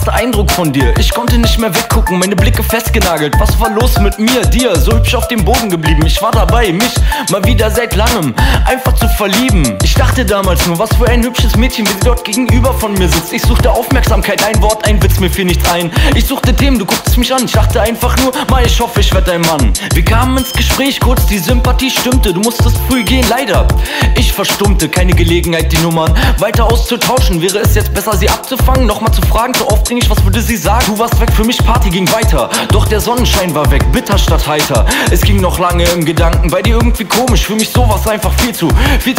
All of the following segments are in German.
erste Eindruck von dir, ich konnte nicht mehr weggucken, meine Blicke festgenagelt. Was war los mit mir, dir, so hübsch auf dem Boden geblieben? Ich war dabei, mich mal wieder seit langem einfach zu verlieben. Ich dachte damals nur, was für ein hübsches Mädchen, wie sie dort gegenüber von mir sitzt. Ich suchte Aufmerksamkeit, ein Wort, ein Witz, mir fiel nichts ein. Ich suchte Themen, du guckst mich an, ich dachte einfach nur, mal, ich hoffe, ich werd dein Mann. Wir kamen ins Gespräch, kurz die Sympathie stimmte, du musstest früh gehen, leider. Ich verstummte, keine Gelegenheit, die Nummern weiter auszutauschen. Wäre es jetzt besser, sie abzufangen, nochmal zu fragen, so aufdringlich, was würde sie sagen? Du warst weg, für mich Party ging weiter, doch der Sonnenschein war weg, bitter statt heiter. Es ging noch lange im Gedanken, bei dir irgendwie komisch, für mich sowas einfach viel zu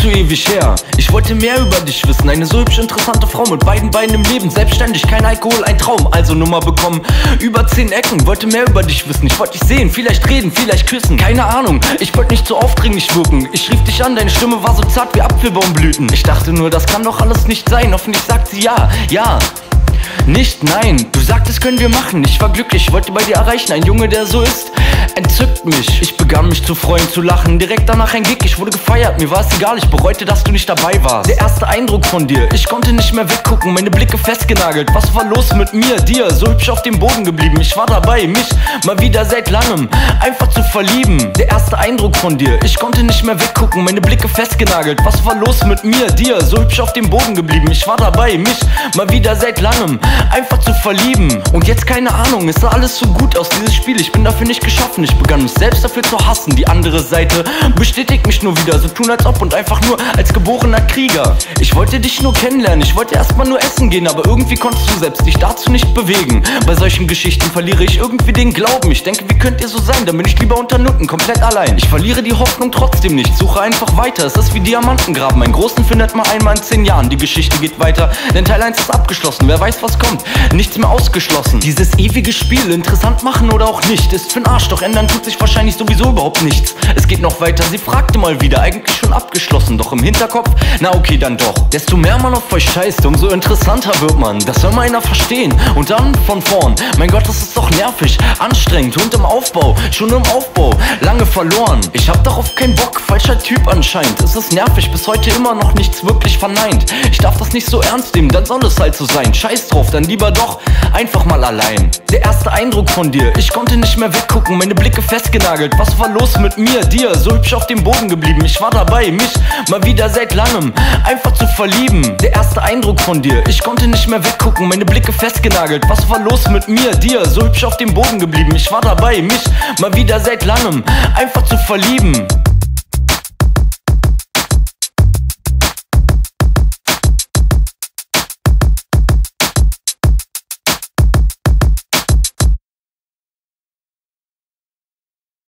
ewig her. Ich wollte mehr über dich wissen, eine so hübsch interessante Frau mit beiden Beinen im Leben, selbstständig, kein Alkohol, ein Traum, also Nummer bekommen, über 10 Ecken, wollte mehr über dich wissen, ich wollte dich sehen, vielleicht reden, vielleicht küssen, keine Ahnung, ich wollte nicht so aufdringlich wirken, ich rief dich an, deine Stimme war so zart wie Apfelbaumblüten. Ich dachte nur, das kann doch alles nicht sein, hoffentlich sagt sie ja, ja. Nicht nein, du sagtest, können wir machen. Ich war glücklich, wollte bei dir erreichen. Ein Junge, der so ist, entzückt mich. Ich begann mich zu freuen, zu lachen. Direkt danach ein Gig, ich wurde gefeiert. Mir war es egal, ich bereute, dass du nicht dabei warst. Der erste Eindruck von dir, ich konnte nicht mehr weggucken, meine Blicke festgenagelt. Was war los mit mir, dir, so hübsch auf dem Boden geblieben? Ich war dabei, mich mal wieder seit langem einfach zu verlieben. Der erste Eindruck von dir, ich konnte nicht mehr weggucken, meine Blicke festgenagelt. Was war los mit mir, dir, so hübsch auf dem Boden geblieben? Ich war dabei, mich mal wieder seit langem einfach zu verlieben. Und jetzt keine Ahnung, es sah alles so gut aus, dieses Spiel, ich bin dafür nicht geschaffen. Ich begann mich selbst dafür zu hassen. Die andere Seite bestätigt mich nur wieder, so tun als ob und einfach nur als geborener Krieger. Ich wollte dich nur kennenlernen, ich wollte erstmal nur essen gehen, aber irgendwie konntest du selbst dich dazu nicht bewegen. Bei solchen Geschichten verliere ich irgendwie den Glauben. Ich denke, wie könnt ihr so sein? Dann bin ich lieber unter Nutten, komplett allein. Ich verliere die Hoffnung trotzdem nicht, suche einfach weiter. Es ist wie Diamantengraben, einen großen findet man einmal in 10 Jahren. Die Geschichte geht weiter, denn Teil 1 ist abgeschlossen. Wer weiß, was kommt, nichts mehr ausgeschlossen. Dieses ewige Spiel, interessant machen oder auch nicht, ist für'n Arsch, doch ändern tut sich wahrscheinlich sowieso überhaupt nichts. Es geht noch weiter, sie fragte mal wieder, eigentlich schon abgeschlossen, doch im Hinterkopf, na okay, dann doch. Desto mehr man auf euch scheißt, umso interessanter wird man. Das soll mal einer verstehen. Und dann von vorn, mein Gott, das ist doch nervig, anstrengend und im Aufbau, schon im Aufbau, lange verloren. Ich hab darauf keinen Bock, falscher Typ anscheinend. Es ist nervig, bis heute immer noch nichts wirklich verneint. Ich darf das nicht so ernst nehmen, dann soll es halt so sein. Scheiß drauf, dann lieber doch einfach mal allein. Der erste Eindruck von dir, ich konnte nicht mehr weggucken, meine Blicke festgenagelt. Was war los mit mir, dir, so hübsch auf dem Boden geblieben? Ich war dabei, mich mal wieder seit langem einfach zu verlieben. Der erste Eindruck von dir, ich konnte nicht mehr weggucken, meine Blicke festgenagelt. Was war los mit mir, dir, so hübsch auf dem Boden geblieben? Ich war dabei, mich mal wieder seit langem einfach zu verlieben.